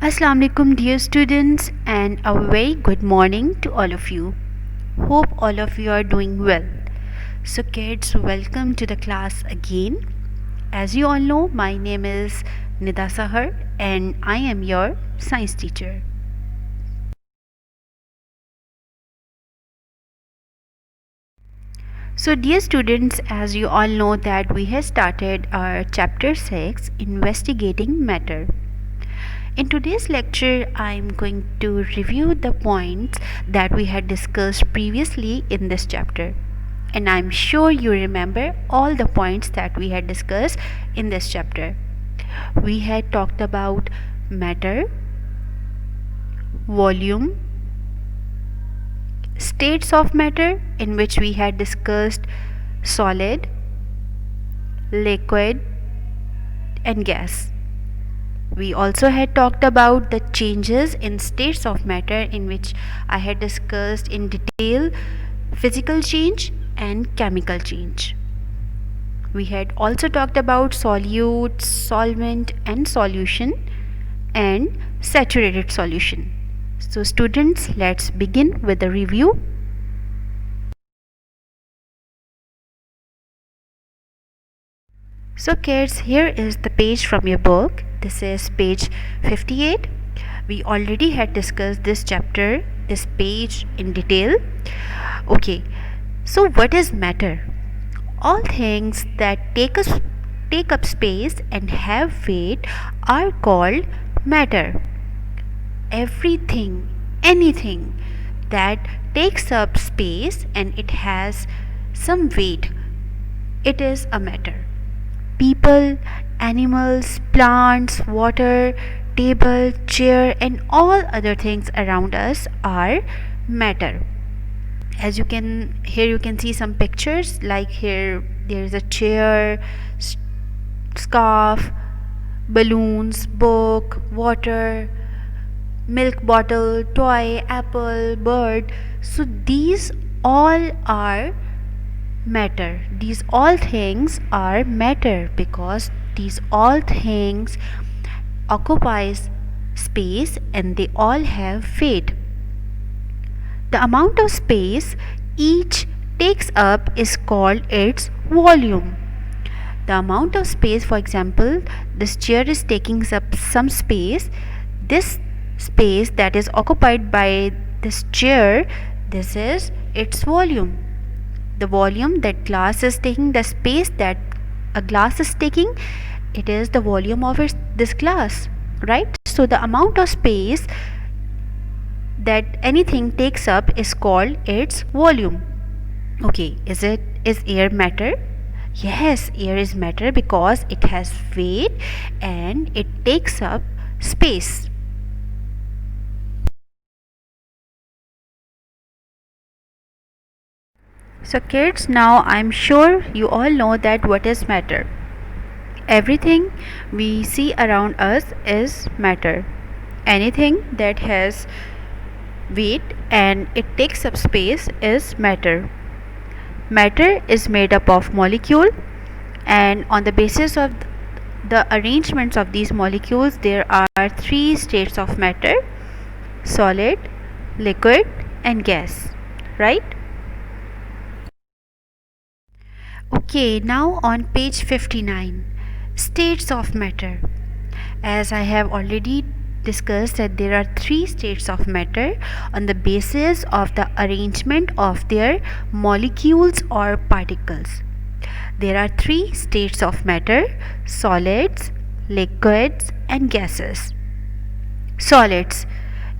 Assalamu alaikum dear students and a very good morning to all of you. Hope all of you are doing well. So kids, welcome to the class again. As you all know, my name is Nida Sahar and I am your science teacher. So dear students, as you all know that we have started our chapter 6 investigating matter. In today's lecture, I am going to review the points that we had discussed previously in this chapter. And I'm sure you remember all the points that we had discussed in this chapter. We had talked about matter, volume, states of matter, in which we had discussed solid, liquid, and gas. We also had talked about the changes in states of matter, in which I had discussed in detail physical change and chemical change. We had also talked about solute, solvent and solution and saturated solution. So students, let's begin with the review. So kids, here is the page from your book. This is page 58. We already had discussed this chapter, this page in detail. Okay, so what is matter? All things that take up space and have weight are called matter. Everything, anything that takes up space and it has some weight, it is a matter. People, animals, plants, water, table, chair, and all other things around us are matter. As you can see some pictures, like here there is a chair, scarf, balloons, book, water, milk bottle, toy, apple, bird. So these all are matter. These all things are matter because these all things occupies space and they all have weight. The amount of space each takes up is called its volume. The amount of space, for example, this chair is taking up some space. This space that is occupied by this chair, this is its volume. The volume that glass is taking, the space that a glass is taking, it is the volume of this glass, right? So the amount of space that anything takes up is called its volume. Okay, is air matter? Yes, air is matter because it has weight and it takes up space. So kids, now I'm sure you all know that what is matter. Everything we see around us is matter. Anything that has weight and it takes up space is matter. Matter is made up of molecule, and on the basis of the arrangements of these molecules there are three states of matter: solid, liquid and gas, right? Okay, now on page 59, states of matter. As I have already discussed that there are three states of matter on the basis of the arrangement of their molecules or particles. There are three states of matter: solids, liquids and gases. Solids.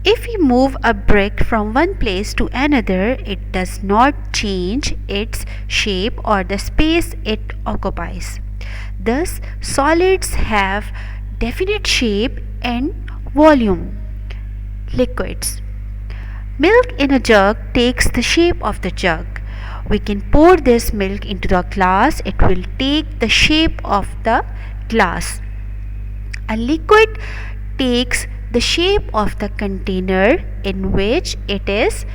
If we move a brick from one place to another, it does not change its shape or the space it occupies. Thus, solids have definite shape and volume. Liquids. Milk in a jug takes the shape of the jug. We can pour this milk into the glass, it will take the shape of the glass. A liquid takes the shape of the container in which it is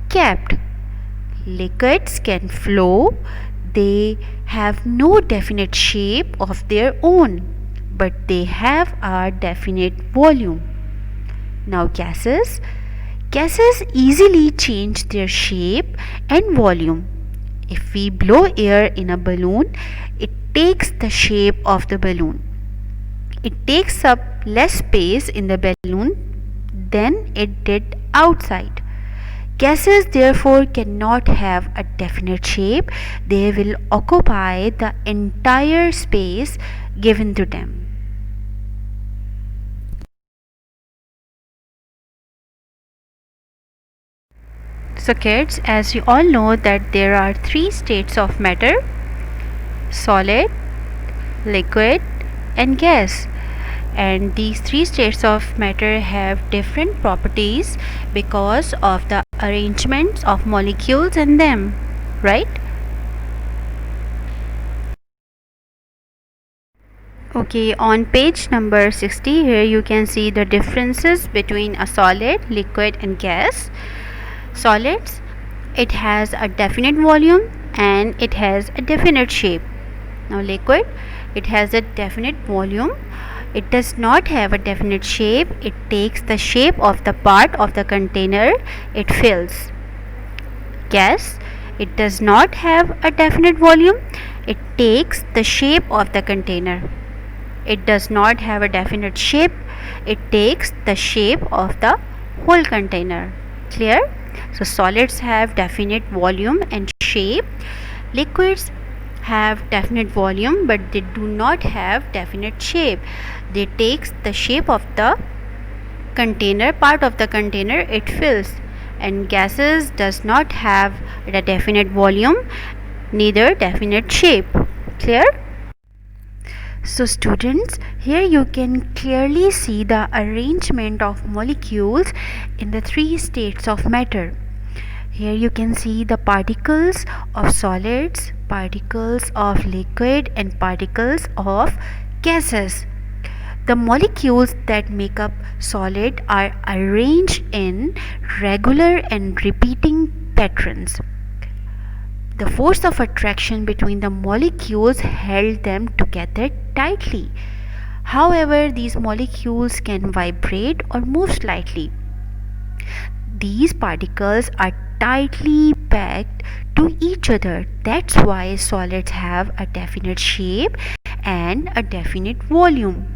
kept. Liquids can flow, they have no definite shape of their own, but they have a definite volume. Now gases easily change their shape and volume. If we blow air in a balloon, it takes the shape of the balloon. It takes up less space in the balloon than it did outside. Gases therefore cannot have a definite shape, they will occupy the entire space given to them. So kids, as you all know that there are three states of matter: solid, liquid and gas. And these three states of matter have different properties because of the arrangements of molecules in them, right? Okay, on page number 60 here you can see the differences between a solid, liquid and gas. Solids, it has a definite volume and it has a definite shape. Now liquid, it has a definite volume, it does not have a definite shape, it takes the shape of the part of the container it fills. Gas, it does not have a definite volume, it takes the shape of the container. It does not have a definite shape, it takes the shape of the whole container. Clear? So solids have definite volume and shape. Liquids have definite volume but they do not have definite shape. They takes the shape of the container, part of the container it fills. And gases does not have a definite volume, neither definite shape. Clear? So students, here you can clearly see the arrangement of molecules in the three states of matter. Here you can see the particles of solids, particles of liquid and particles of gases. The molecules that make up solid are arranged in regular and repeating patterns. The force of attraction between the molecules held them together tightly. However, these molecules can vibrate or move slightly. These particles are tightly packed to each other. That's why solids have a definite shape and a definite volume.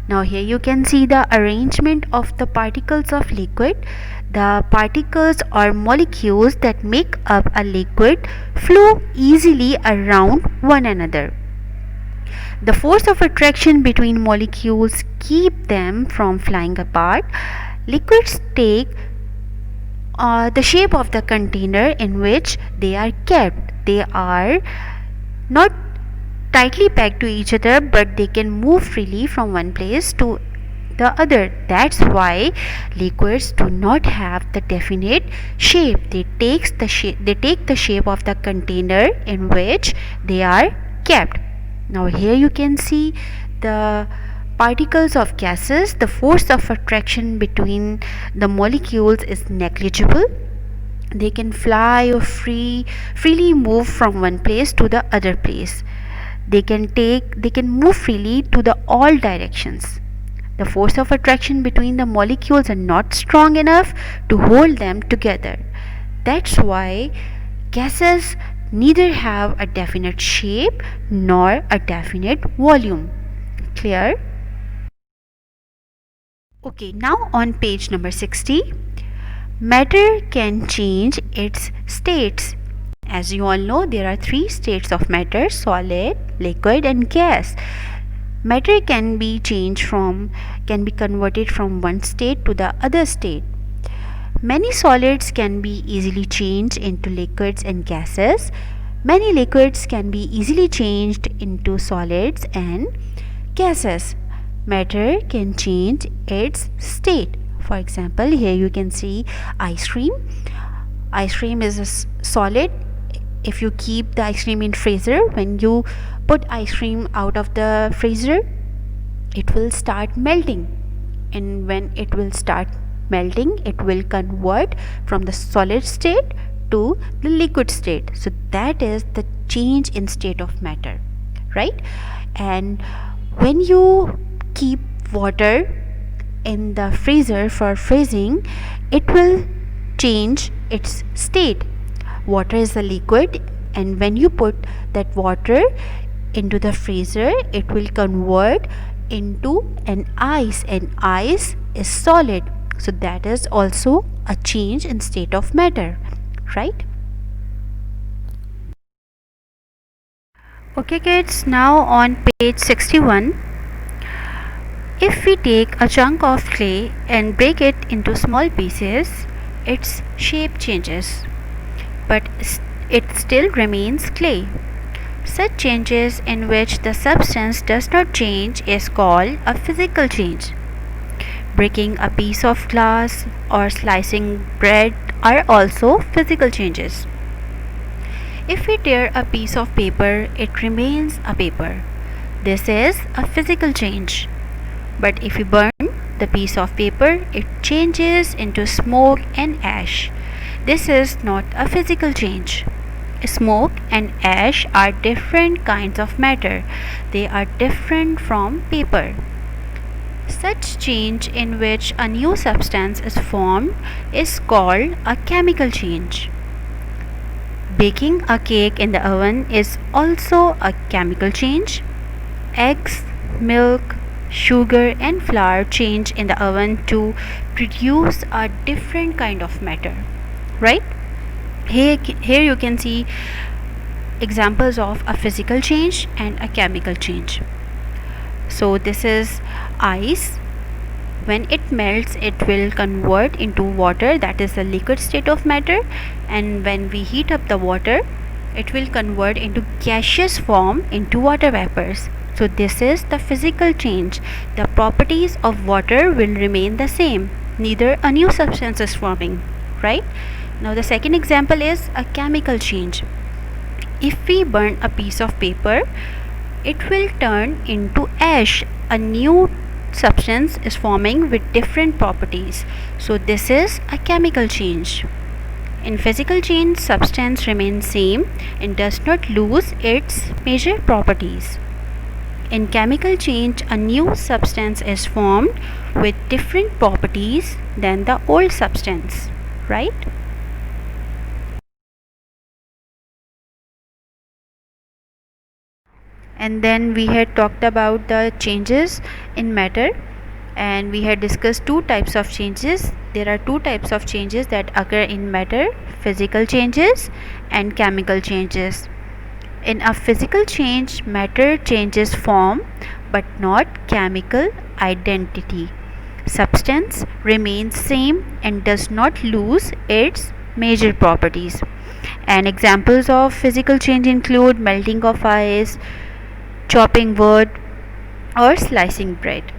Now here you can see the arrangement of the particles of liquid. The particles or molecules that make up a liquid flow easily around one another. The force of attraction between molecules keep them from flying apart. Liquids take the shape of the container in which they are kept. They are not tightly packed to each other but they can move freely from one place to the other. That's why liquids do not have the definite shape. They take the shape of the container in which they are kept. Now here you can see the particles of gases. The force of attraction between the molecules is negligible. They can fly or freely move from one place to the other place. They can move freely to the all directions. The force of attraction between the molecules are not strong enough to hold them together. That's why gases neither have a definite shape nor a definite volume. Clear? Okay, now on page number 60, matter can change its states. As you all know, there are three states of matter: solid, liquid and gas. Matter can be converted from one state to the other state. Many solids can be easily changed into liquids and gases. Many liquids can be easily changed into solids and gases. Matter can change its state. For example, here you can see ice cream. Ice cream is a solid. If you keep the ice cream in freezer, when you put ice cream out of the freezer, it will start melting. And when it will start melting, it will convert from the solid state to the liquid state. So that is the change in state of matter, right? And when you keep water in the freezer for freezing, it will change its state. Water is a liquid, and when you put that water into the freezer, it will convert into an ice, and ice is solid. So that is also a change in state of matter, right? Okay kids, now on page 61, if we take a chunk of clay and break it into small pieces, its shape changes, but it still remains clay. Such changes in which the substance does not change is called a physical change. Breaking a piece of glass or slicing bread are also physical changes. If we tear a piece of paper, it remains a paper. This is a physical change. But if we burn the piece of paper, it changes into smoke and ash. This is not a physical change. Smoke and ash are different kinds of matter. They are different from paper. Such change in which a new substance is formed is called a chemical change. Baking a cake in the oven is also a chemical change. Eggs, milk, sugar and flour change in the oven to produce a different kind of matter, right? Here you can see examples of a physical change and a chemical change. So this is ice. When it melts, it will convert into water, that is the liquid state of matter, and when we heat up the water, it will convert into gaseous form into water vapors. So this is the physical change. The properties of water will remain the same. Neither a new substance is forming, right? Now the second example is a chemical change. If we burn a piece of paper, it will turn into ash. A new substance is forming with different properties. So this is a chemical change. In physical change, substance remains same and does not lose its major properties. In chemical change, a new substance is formed with different properties than the old substance, right? And then we had talked about the changes in matter, and we had discussed two types of changes. There are two types of changes that occur in matter: physical changes and chemical changes. In a physical change, matter changes form but not chemical identity. Substance remains same and does not lose its major properties. And examples of physical change include melting of ice, chopping wood, or slicing bread,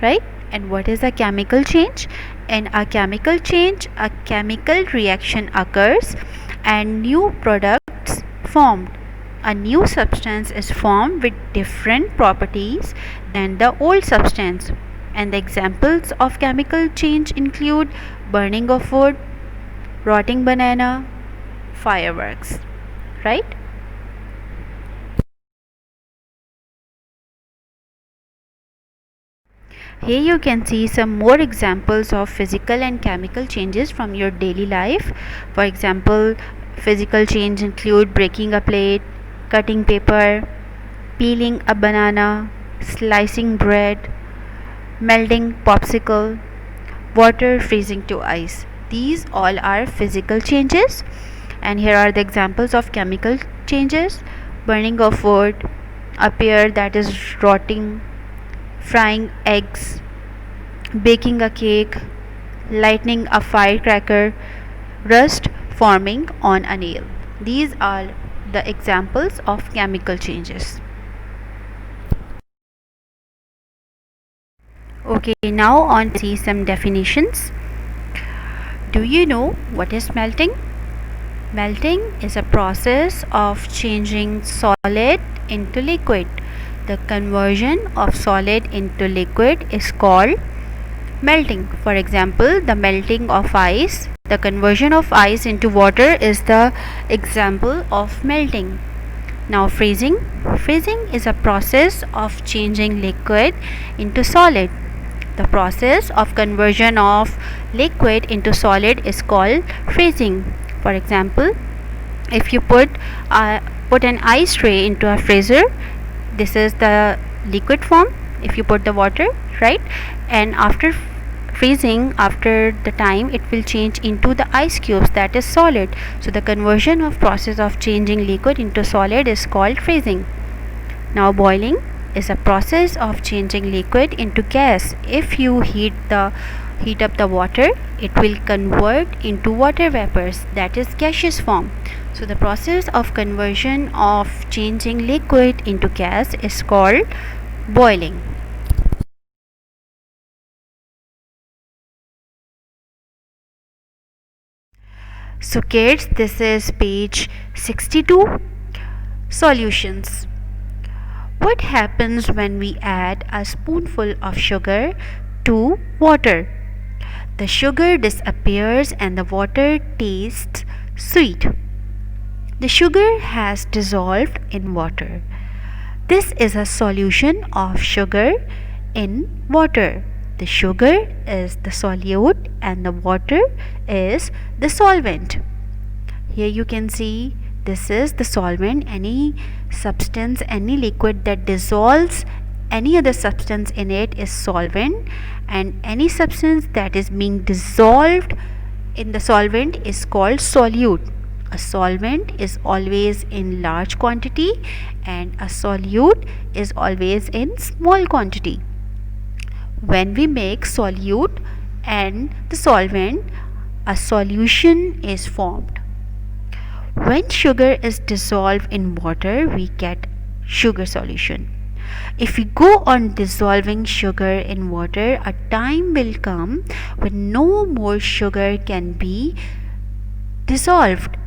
right? And what is a chemical change? In a chemical change, a chemical reaction occurs and new products formed. A new substance is formed with different properties than the old substance. And the examples of chemical change include burning of wood, rotting banana, fireworks, right? Here you can see some more examples of physical and chemical changes from your daily life. For example, physical change include breaking a plate, cutting paper, peeling a banana, slicing bread, melting popsicle, water freezing to ice. These all are physical changes. And here are the examples of chemical changes: burning of wood, a pear that is rotting, frying eggs, baking a cake, lighting a firecracker, rust forming on a nail. These are the examples of chemical changes. Okay, now on to see some definitions. Do you know what is melting? Melting is a process of changing solid into liquid. The conversion of solid into liquid is called melting. For example, the melting of ice. The conversion of ice into water is the example of melting. Now freezing. Freezing is a process of changing liquid into solid. The process of conversion of liquid into solid is called freezing. For example, if you put an ice tray into a freezer, this is the liquid form. If you put the water, right, and after freezing, after the time, it will change into the ice cubes, that is solid. So the conversion of process of changing liquid into solid is called freezing. Now boiling is a process of changing liquid into gas. If you heat up the water, it will convert into water vapors, that is gaseous form. So the process of conversion of changing liquid into gas is called boiling. So kids, this is page 62. Solutions. What happens when we add a spoonful of sugar to water? The sugar disappears and the water tastes sweet. The sugar has dissolved in water. This is a solution of sugar in water. The sugar is the solute and the water is the solvent. Here you can see this is the solvent. Any substance, any liquid that dissolves any other substance in it is solvent, and any substance that is being dissolved in the solvent is called solute. A solvent is always in large quantity and a solute is always in small quantity. When we make solute and the solvent, a solution is formed. When sugar is dissolved in water, we get sugar solution. If we go on dissolving sugar in water, a time will come when no more sugar can be dissolved.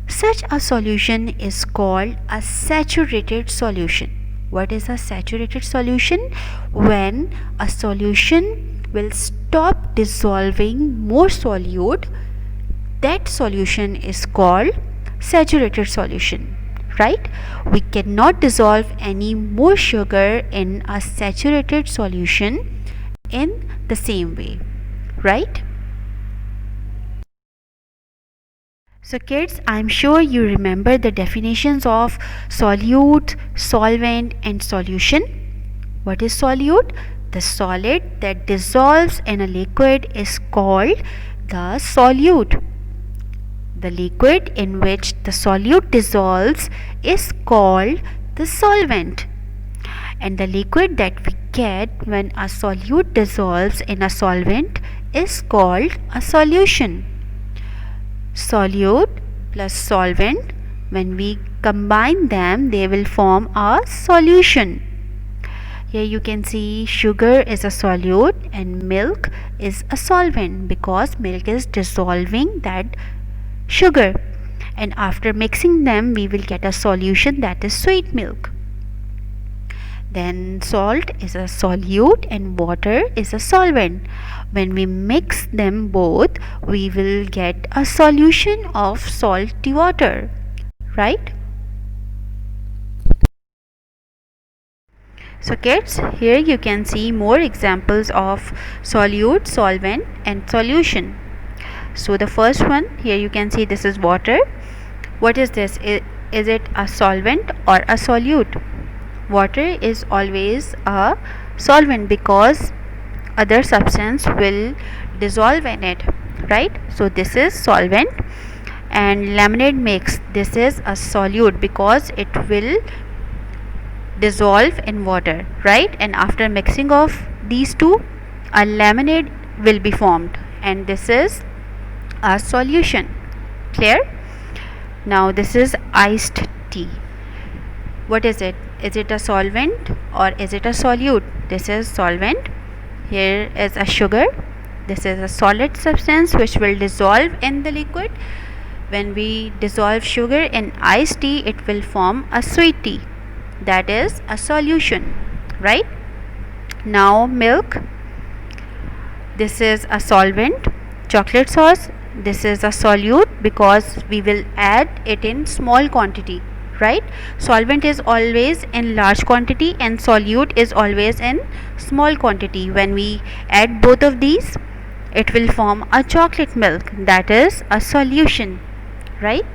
Such a solution is called a saturated solution. What is a saturated solution? When a solution will stop dissolving more solute, that solution is called saturated solution, right? We cannot dissolve any more sugar in a saturated solution in the same way, right? So kids, I'm sure you remember the definitions of solute, solvent and solution. What is solute? The solid that dissolves in a liquid is called the solute. The liquid in which the solute dissolves is called the solvent. And the liquid that we get when a solute dissolves in a solvent is called a solution. Solute plus solvent, when we combine them, they will form a solution. Here you can see sugar is a solute and milk is a solvent, because milk is dissolving that sugar, and after mixing them we will get a solution, that is sweet milk. Then salt is a solute and water is a solvent. When we mix them both, we will get a solution of salty water, right? So kids, here you can see more examples of solute, solvent and solution. So the first one, here you can see this is water. What is this? Is it a solvent or a solute? Water is always a solvent because other substance will dissolve in it, right? So this is solvent. And lemonade mix, this is a solute because it will dissolve in water, right? And after mixing of these two, a lemonade will be formed, and this is a solution. Clear? Now this is iced tea. What is it? Is it a solvent or is it a solute? This is solvent. Here is a sugar. This is a solid substance which will dissolve in the liquid. When we dissolve sugar in iced tea, it will form a sweet tea, that is a solution, right? Now milk, this is a solvent. Chocolate sauce, this is a solute because we will add it in small quantity, right? Solvent is always in large quantity and solute is always in small quantity. When we add both of these, it will form a chocolate milk, that is a solution, right?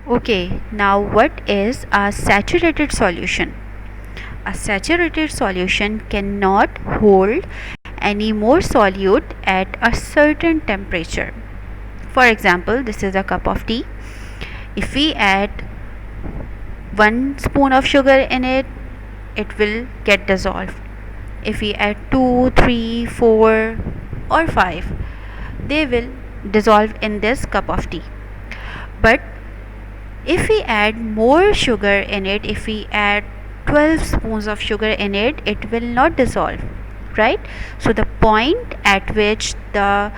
Okay, now what is a saturated solution? A saturated solution cannot hold any more solute at a certain temperature. For example, this is a cup of tea. If we add 1 spoon of sugar in it, it will get dissolved. If we add 2, 3, 4 or 5, they will dissolve in this cup of tea. But if we add more sugar in it, if we add 12 spoons of sugar in it, it will not dissolve, right? So the point at which the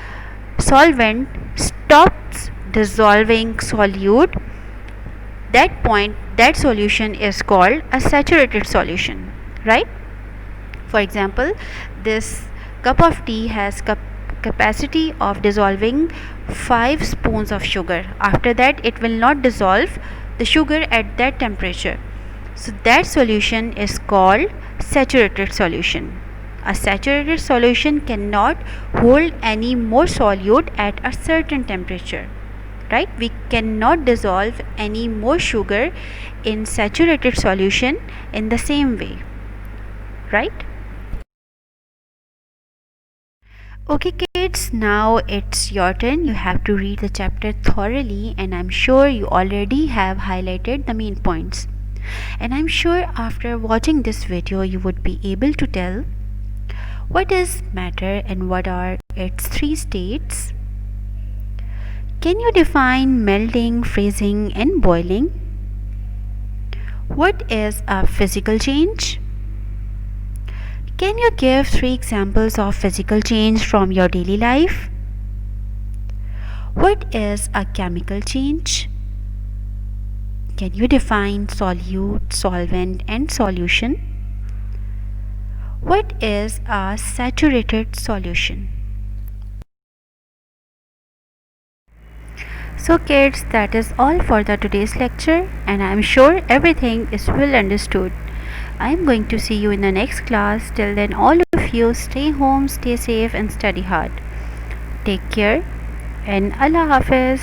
solvent stops dissolving solute, that point, that solution is called a saturated solution, right? For example, this cup of tea has capacity of dissolving 5 spoons of sugar. After that, it will not dissolve the sugar at that temperature. So that solution is called saturated solution. A saturated solution cannot hold any more solute at a certain temperature, right? We cannot dissolve any more sugar in saturated solution in the same way, right? Okay, kids, now it's your turn. You have to read the chapter thoroughly, and I'm sure you already have highlighted the main points. And I'm sure after watching this video, you would be able to tell what is matter and what are its 3 states. Can you define melting, freezing, and boiling? What is a physical change? Can you give 3 examples of physical change from your daily life? What is a chemical change? Can you define solute, solvent, and solution? What is a saturated solution? So kids, that is all for the today's lecture, and I am sure everything is well understood. I am going to see you in the next class. Till then, all of you stay home, stay safe, and study hard. Take care, and Allah Hafiz.